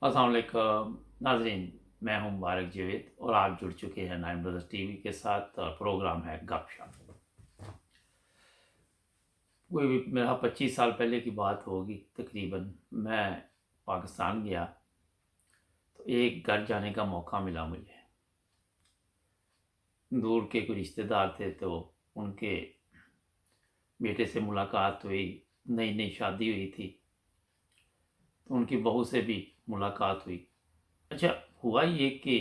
अस्सलाम वालेकुम नाज़रीन। मैं हूं मुबारक जावेद और आप जुड़ चुके हैं नाइन ब्रदर्स टीवी के साथ। प्रोग्राम है गपशप। कोई भी मेरा 25 साल पहले की बात होगी तकरीबन। मैं पाकिस्तान गया तो एक घर जाने का मौका मिला मुझे। दूर के कोई रिश्तेदार थे तो उनके बेटे से मुलाकात हुई। नई नई शादी हुई थी तो उनकी बहू से भी मुलाकात हुई। अच्छा, हुआ ये कि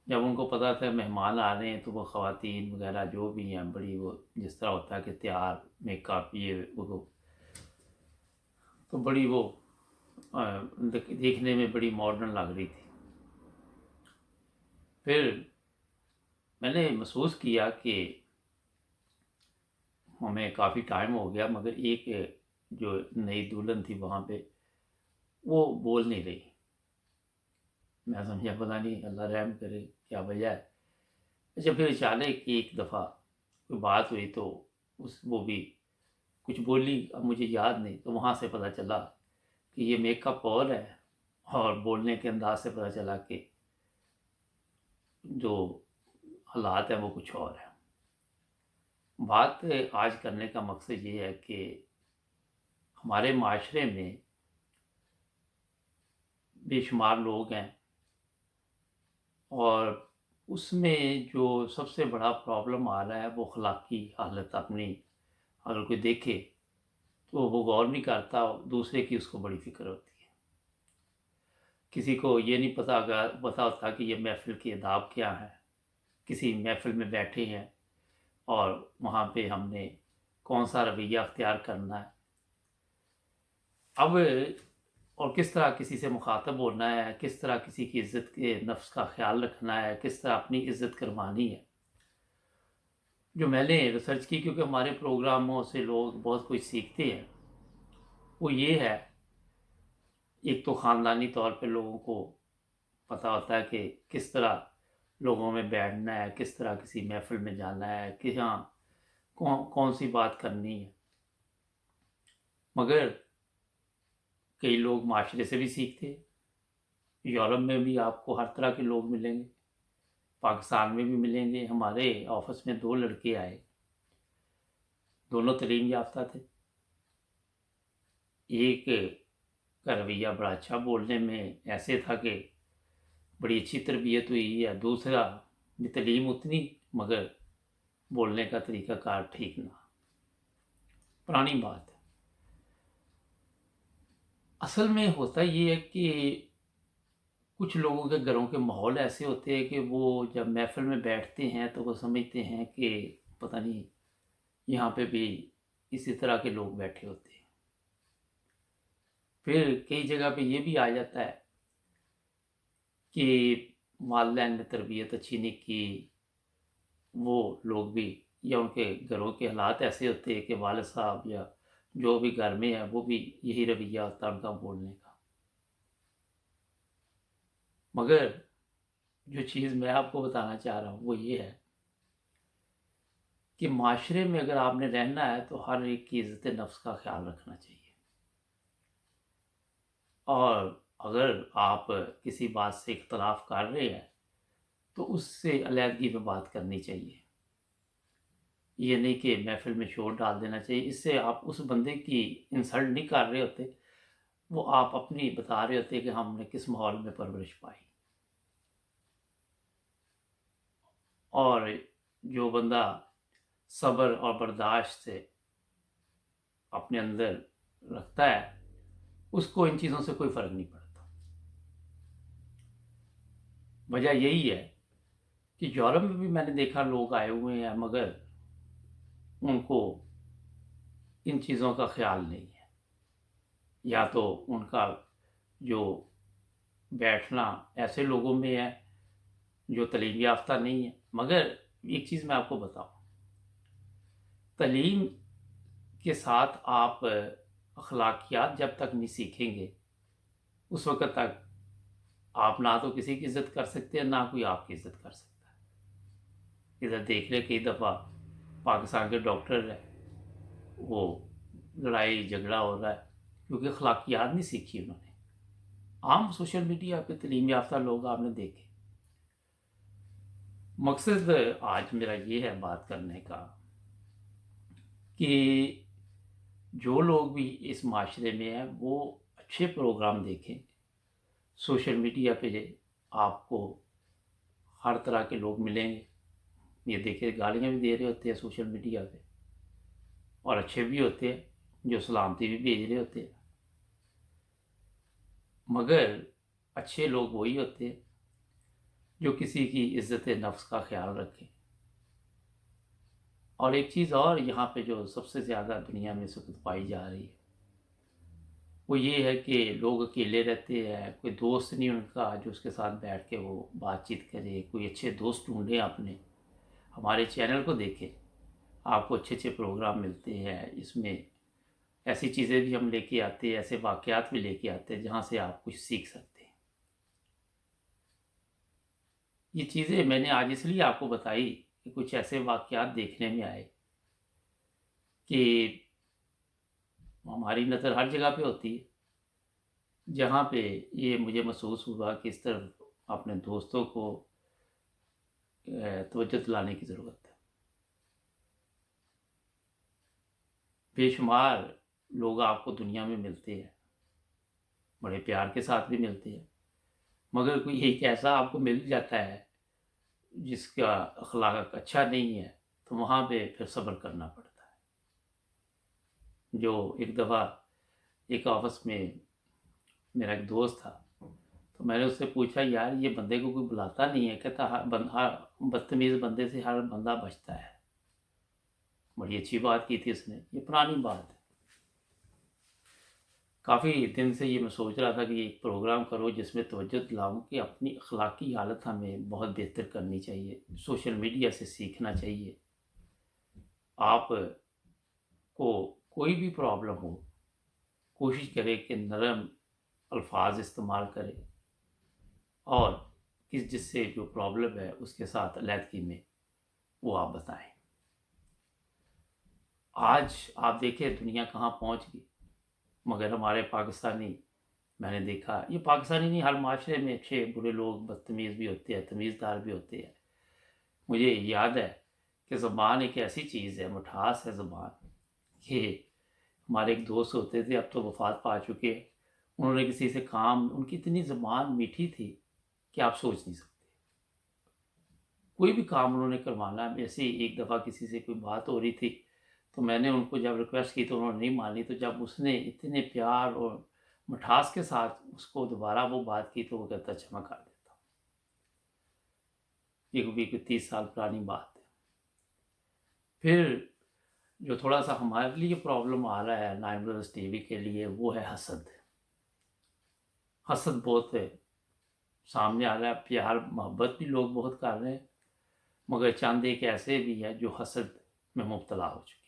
जब उनको पता था मेहमान आ रहे हैं तो वो ख़वातीन वगैरह जो भी हैं बड़ी वो जिस तरह होता है कि तैयार मेकअप ये वो, तो बड़ी वो देखने में बड़ी मॉडर्न लग रही थी। फिर मैंने महसूस किया कि हमें काफ़ी टाइम हो गया मगर एक जो नई दुल्हन थी वहाँ पे वो बोल नहीं रही। मैं समझा पता नहीं अल्लाह रहम करे क्या वजह है। अच्छा, फिर अचानक एक दफ़ा कोई बात हुई तो उस वो भी कुछ बोली, अब मुझे याद नहीं, तो वहाँ से पता चला कि ये मेकअप और है और बोलने के अंदाज से पता चला कि जो हालात हैं वो कुछ और है। बात आज करने का मकसद ये है कि हमारे माशरे में बेशुमार लोग हैं और उसमें जो सबसे बड़ा प्रॉब्लम आ रहा है वो अखलाकी हालत अपनी अगर कोई देखे तो वो गौर नहीं करता, दूसरे की उसको बड़ी फ़िक्र होती है। किसी को ये नहीं पता होता कि ये महफ़िल की आदाब क्या है। किसी महफ़िल में बैठे हैं और वहाँ पे हमने कौन-सा रवैया अख्तियार करना है। अब और किस तरह किसी से मुख़ातब होना है, किस तरह किसी की इज़्ज़त के नफ्स का ख़्याल रखना है, किस तरह अपनी इज़्ज़त करवानी है। जो मैंने रिसर्च की, क्योंकि हमारे प्रोग्रामों से लोग बहुत कुछ सीखते हैं, वो ये है, एक तो ख़ानदानी तौर पे लोगों को पता होता है कि किस तरह लोगों में बैठना है, किस तरह किसी महफ़िल में जाना है, कि हाँ, कौन सी बात करनी है। मगर कई लोग माशरे से भी सीखते हैं। यूरोप में भी आपको हर तरह के लोग मिलेंगे, पाकिस्तान में भी मिलेंगे। हमारे ऑफिस में 2 लड़के आए, दोनों तालीम याफ्ता थे। एक का रवैया बड़ा अच्छा, बोलने में ऐसे था कि बड़ी अच्छी तरबियत हुई है। दूसरा भी तालीम उतनी मगर बोलने का तरीक़ाकार ठीक ना। पुरानी बात है। असल में होता ये है कि कुछ लोगों के घरों के माहौल ऐसे होते हैं कि वो जब महफ़िल में बैठते हैं तो वो समझते हैं कि पता नहीं यहाँ पे भी इसी तरह के लोग बैठे होते हैं। फिर कई जगह पे ये भी आ जाता है कि वालिदैन ने तरबियत अच्छी नहीं की, वो लोग भी या उनके घरों के हालात ऐसे होते हैं कि वालिद साहब या जो भी घर में है वो भी यही रवैया होता है उनका बोलने का। मगर जो चीज़ मैं आपको बताना चाह रहा हूँ वो ये है कि माशरे में अगर आपने रहना है तो हर एक की इज़्ज़त नफ्स का ख्याल रखना चाहिए। और अगर आप किसी बात से इख्तलाफ कर रहे हैं तो उससे अलहदगी में बात करनी चाहिए। ये नहीं कि महफ़िल में शोर डाल देना चाहिए। इससे आप उस बंदे की इंसल्ट नहीं कर रहे होते, वो आप अपनी बता रहे होते कि हमने किस माहौल में परवरिश पाई। और जो बंदा सब्र और बर्दाश्त से अपने अंदर रखता है उसको इन चीज़ों से कोई फ़र्क नहीं पड़ता। वजह यही है कि यूरोप में भी मैंने देखा लोग आए हुए हैं मगर उनको इन चीज़ों का ख़्याल नहीं है। या तो उनका जो बैठना ऐसे लोगों में है जो तालीम याफ्ता नहीं है। मगर एक चीज़ मैं आपको बताऊँ, तालीम के साथ आप अखलाकियात जब तक नहीं सीखेंगे उस वक़्त तक आप ना तो किसी की इज़्ज़त कर सकते हैं, ना कोई आपकी इज़्ज़त कर सकता है। इधर देख रहे कई दफ़ा पाकिस्तान के डॉक्टर हैं, वो लड़ाई झगड़ा हो रहा है क्योंकि अखलाकियात नहीं सीखी उन्होंने। عام सोशल मीडिया पे तालीम याफ्ता लोग आपने देखे। मकसद आज मेरा ये है बात करने का कि जो लोग भी इस माशरे में हैं वो अच्छे प्रोग्राम देखें। सोशल मीडिया पे आपको हर तरह के लोग मिलेंगे। ये देखिए गालियाँ भी दे रहे होते हैं सोशल मीडिया पे, और अच्छे भी होते हैं जो सलामती भी भेज रहे होते हैं। मगर अच्छे लोग वही होते हैं जो किसी की इज़्ज़त नफ्स का ख्याल रखें। और एक चीज़ और यहाँ पे जो सबसे ज़्यादा दुनिया में इस वक्त पाई जा रही है वो ये है कि लोग अकेले रहते हैं, कोई दोस्त नहीं उनका जो उसके साथ बैठ के वो बातचीत करे। कोई अच्छे दोस्त ढूंढें अपने, हमारे चैनल को देखें, आपको अच्छे अच्छे प्रोग्राम मिलते हैं। इसमें ऐसी चीज़ें भी हम लेके आते हैं, ऐसे वाक़यात भी लेके आते हैं जहाँ से आप कुछ सीख सकते हैं। ये चीज़ें मैंने आज इसलिए आपको बताई कि कुछ ऐसे वाक़यात देखने में आए कि हमारी नज़र हर जगह पे होती है, जहाँ पे ये मुझे महसूस हुआ कि इस तरफ अपने दोस्तों को तवज्जो दिलाने की ज़रूरत है। बेशुमार लोग आपको दुनिया में मिलते हैं, बड़े प्यार के साथ भी मिलते हैं, मगर कोई एक ऐसा आपको मिल जाता है जिसका अखलाक अच्छा नहीं है, तो वहाँ पे फिर सब्र करना पड़ता है। जो एक दफ़ा एक ऑफिस में मेरा एक दोस्त था, तो मैंने उससे पूछा, यार ये बंदे को कोई बुलाता नहीं है? कहता हर बदतमीज़ बंदे से हर बंदा बचता है। बड़ी अच्छी बात की थी उसने, ये पुरानी बात है। काफ़ी दिन से ये मैं सोच रहा था कि एक प्रोग्राम करो जिसमें तवज्जो दिलाऊं कि अपनी अखलाकी हालत हमें बहुत बेहतर करनी चाहिए, सोशल मीडिया से सीखना चाहिए। आप को कोई भी प्रॉब्लम हो, कोशिश करें कि नरम अल्फाज इस्तेमाल करें, और जिससे जो प्रॉब्लम है उसके साथ अलहदगी में वो आप बताएं। आज आप देखें दुनिया कहाँ पहुँच गई, मगर हमारे पाकिस्तानी, मैंने देखा ये पाकिस्तानी नहीं, हर माशरे में अच्छे बुरे लोग बदतमीज़ भी होते हैं, तमीज़दार भी होते हैं। मुझे याद है कि ज़बान एक ऐसी चीज़ है, मिठास है ज़बान, कि हमारे एक दोस्त होते थे, अब तो वफ़ात पा चुके हैं। उन्होंने किसी से काम, उनकी इतनी ज़बान मीठी थी कि आप सोच नहीं सकते। कोई भी काम उन्होंने करवाना, ऐसे ही एक दफ़ा किसी से कोई बात हो रही थी, तो मैंने उनको जब रिक्वेस्ट की तो उन्होंने नहीं मानी। तो जब उसने इतने प्यार और मिठास के साथ उसको दोबारा वो बात की, तो वो कहता, अच्छा मैं कर देता हूँ। ये भी कोई 30 साल पुरानी बात है। फिर जो थोड़ा सा हमारे लिए प्रॉब्लम आ रहा है नाइन ब्रदर्स टीवी के लिए, वो है हसद। हसद बहुत है, सामने आ रहा है। प्यार मोहब्बत भी लोग बहुत कर रहे हैं, मगर चंद एक ऐसे भी है जो हसद में मुब्तला हो चुके हैं।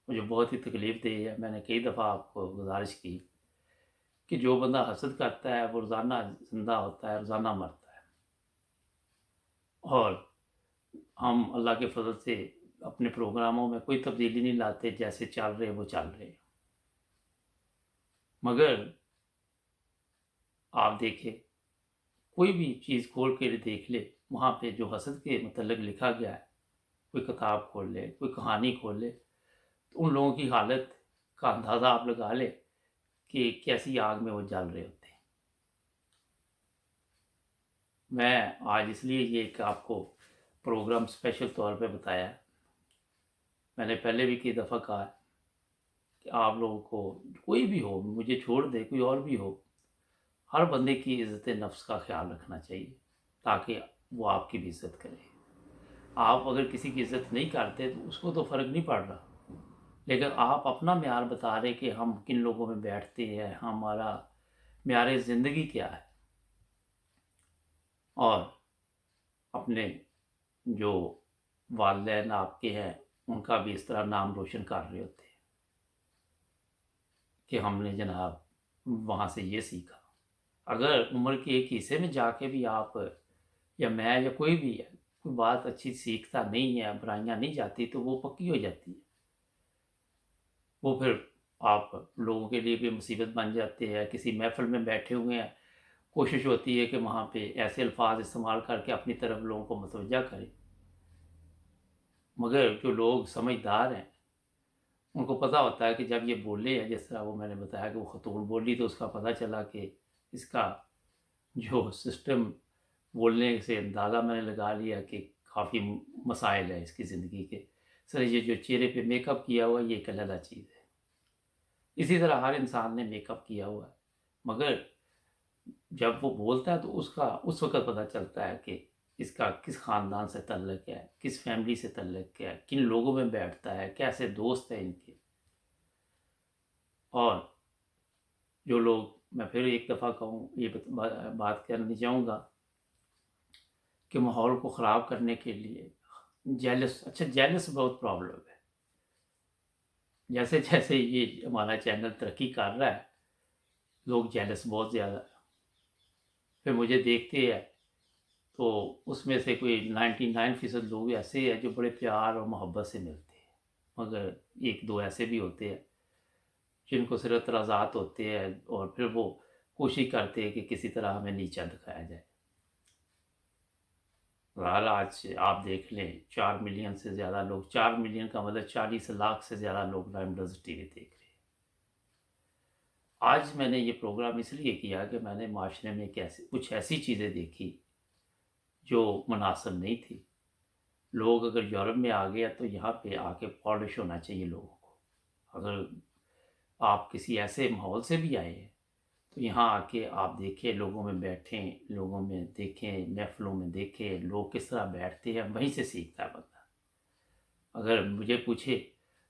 मुझे बहुत ही तकलीफ़ दी है। मैंने कई दफ़ा आपको गुजारिश की कि जो बंदा हसद करता है वो रोज़ाना ज़िंदा होता है, रोज़ाना मरता है। और हम अल्लाह के फजल से अपने प्रोग्रामों में कोई तब्दीली नहीं लाते, जैसे चल रहे वो चल रहे। मगर आप देखें, कोई भी चीज़ खोल के देख ले, वहाँ पे जो हसद के मतलब लिखा गया है, कोई किताब खोल ले, कोई कहानी खोल ले, तो उन लोगों की हालत का अंदाज़ा आप लगा ले कि कैसी आग में वो जल रहे होते हैं। मैं आज इसलिए ये एक आपको प्रोग्राम स्पेशल तौर पे बताया है। मैंने पहले भी कई दफ़ा कहा है कि आप लोगों को, कोई भी हो, मुझे छोड़ दे कोई और भी हो, हर बंदे की इज़्ज़त नफ्स का ख्याल रखना चाहिए, ताकि वो आपकी भी इज़्ज़त करे। आप अगर किसी की इज़्ज़त नहीं करते तो उसको तो फ़र्क नहीं पड़ रहा, लेकिन आप अपना म्यार बता रहे कि हम किन लोगों में बैठते हैं, हमारा म्यार ज़िंदगी क्या है। और अपने जो वालिदैन आपके हैं उनका भी इस तरह नाम रोशन कर रहे होते हैं कि हमने जनाब वहाँ से ये सीखा। अगर उम्र के एक हिस्से में जाके भी आप या मैं या कोई भी है, कोई बात अच्छी सीखता नहीं है, बुराइयाँ नहीं जाती, तो वो पक्की हो जाती है। वो फिर आप लोगों के लिए भी मुसीबत बन जाते हैं। किसी महफ़िल में बैठे हुए हैं, कोशिश होती है कि वहाँ पे ऐसे अल्फ़ाज़ इस्तेमाल करके अपनी तरफ लोगों को मुतवज्जा करें। मगर जो लोग समझदार हैं, उनको पता होता है कि जब ये बोले हैं, जिस तरह वो मैंने बताया कि वो ख़तून बोली, तो उसका पता चला कि इसका जो सिस्टम बोलने से अंदाज़ा मैंने लगा लिया कि काफ़ी मसाइल है इसकी ज़िंदगी के। सर ये जो चेहरे पे मेकअप किया हुआ है, ये एक अलग चीज़ है। इसी तरह हर इंसान ने मेकअप किया हुआ है, मगर जब वो बोलता है तो उसका उस वक़्त पता चलता है कि इसका किस ख़ानदान से तल्लुक़ है, किस फ़ैमिली से तल्लुक़ है, किन लोगों में बैठता है, कैसे दोस्त हैं इनके। और जो लोग, मैं फिर एक दफ़ा कहूँ, ये बात करनी चाहूँगा कि माहौल को ख़राब करने के लिए जेलस बहुत प्रॉब्लम है। जैसे-जैसे ये हमारा चैनल तरक्की कर रहा है, लोग जेलस बहुत ज़्यादा है। फिर मुझे देखते हैं तो उसमें से कोई 99% लोग ऐसे हैं जो बड़े प्यार और मोहब्बत से मिलते हैं, मगर 1-2 ऐसे भी होते हैं जिनको सिर्फ एतराज़ात होते हैं और फिर वो कोशिश करते हैं कि किसी तरह हमें नीचा दिखाया जाए। बहरहाल आज आप देख लें 4 मिलियन से ज़्यादा लोग, 4 मिलियन का मतलब 40 लाख से ज़्यादा लोग प्राइम मिनिस्टर टीवी देख रहे हैं। आज मैंने ये प्रोग्राम इसलिए किया कि मैंने माशरे में कुछ ऐसी चीज़ें देखी जो मुनासिब नहीं थी। लोग अगर यूरोप में आ गया तो यहाँ पे आके पॉलिश होना चाहिए लोगों को। अगर आप किसी ऐसे माहौल से भी आए हैं तो यहाँ आके आप देखें, लोगों में बैठें, लोगों में देखें, महफ़िलों में देखें, लोग किस तरह बैठते हैं, वहीं से सीखता है बंदा। अगर मुझे पूछे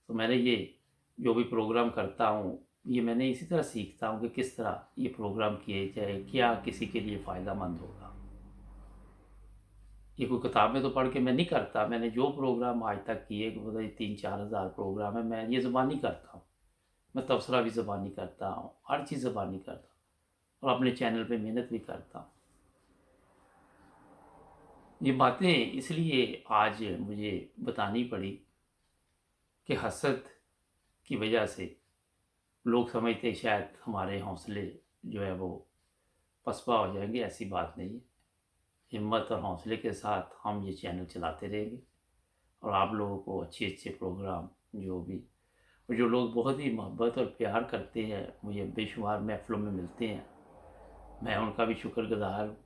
तो मैंने ये जो भी प्रोग्राम करता हूँ, ये मैंने इसी तरह सीखता हूँ कि किस तरह ये प्रोग्राम किए जाए, क्या किसी के लिए फ़ायदेमंद होगा। ये कोई किताब में तो पढ़ के मैं नहीं करता। मैंने जो प्रोग्राम आज तक किए, मतलब 3-4 हज़ार प्रोग्राम है, मैं ये ज़ुबानी करता हूँ। मैं तबसरा भी ज़ुबानी करता हूँ, हर चीज़ ज़ुबानी करता हूँ और अपने चैनल पे मेहनत भी करता हूँ। ये बातें इसलिए आज मुझे बतानी पड़ी कि हसद की वजह से लोग समझते हैं शायद हमारे हौसले जो है वो पसपा हो जाएंगे। ऐसी बात नहीं है। हिम्मत और हौसले के साथ हम ये चैनल चलाते रहेंगे और आप लोगों को अच्छे अच्छे प्रोग्राम जो भी, और जो लोग बहुत ही मोहब्बत और प्यार करते हैं, मुझे बेशुमार महफ़िलों में मिलते हैं, मैं उनका भी शुक्रगुज़ार हूँ।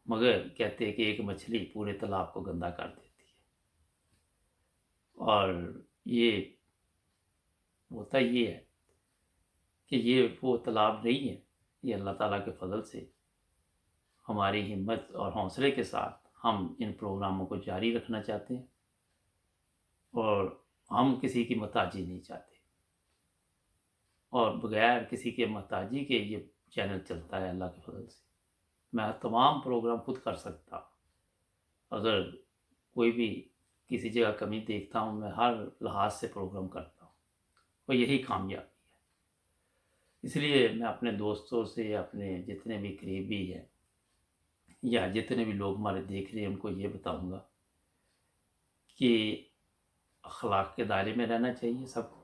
मगर कहते हैं कि एक मछली पूरे तालाब को गंदा कर देती है, और ये होता ये है कि ये वो तालाब नहीं है। ये अल्लाह ताला के फ़ज़ल से हमारी हिम्मत और हौसले के साथ हम इन प्रोग्रामों को जारी रखना चाहते हैं और हम किसी की मोहताजी नहीं चाहते, और बगैर किसी के मोहताजी के ये चैनल चलता है अल्लाह के फ़ज़ल से। मैं तमाम प्रोग्राम खुद कर सकता हूँ। अगर कोई भी किसी जगह कमी देखता हूँ, मैं हर लिहाज से प्रोग्राम करता हूँ और यही कामयाबी है। इसलिए मैं अपने दोस्तों से, अपने जितने भी करीबी हैं या जितने भी लोग हमारे देख रहे हैं, उनको ये बताऊँगा कि अखलाक के दायरे में रहना चाहिए सबको,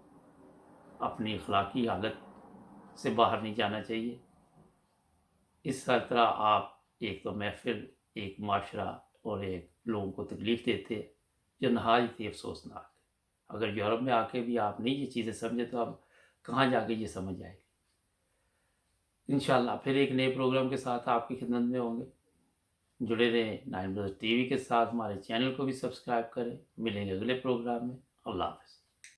अपनी अखलाकी हालत से बाहर नहीं जाना चाहिए। इस हर तरह आप एक तो महफ़िल, एक माशरा और एक लोगों को तकलीफ़ देते हैं, जो नहायत ही अफ़सोसनाक है। अगर यूरोप में आके भी आप नहीं ये चीज़ें समझे तो अब कहाँ जाके ये समझ आएगी। इंशाअल्लाह फिर एक नए प्रोग्राम के साथ आपकी खिदमत में होंगे। जुड़े रहें 9 टीवी के साथ, हमारे चैनल को भी सब्सक्राइब करें। मिलेंगे अगले प्रोग्राम में। अल्लाह हाफ़िज़।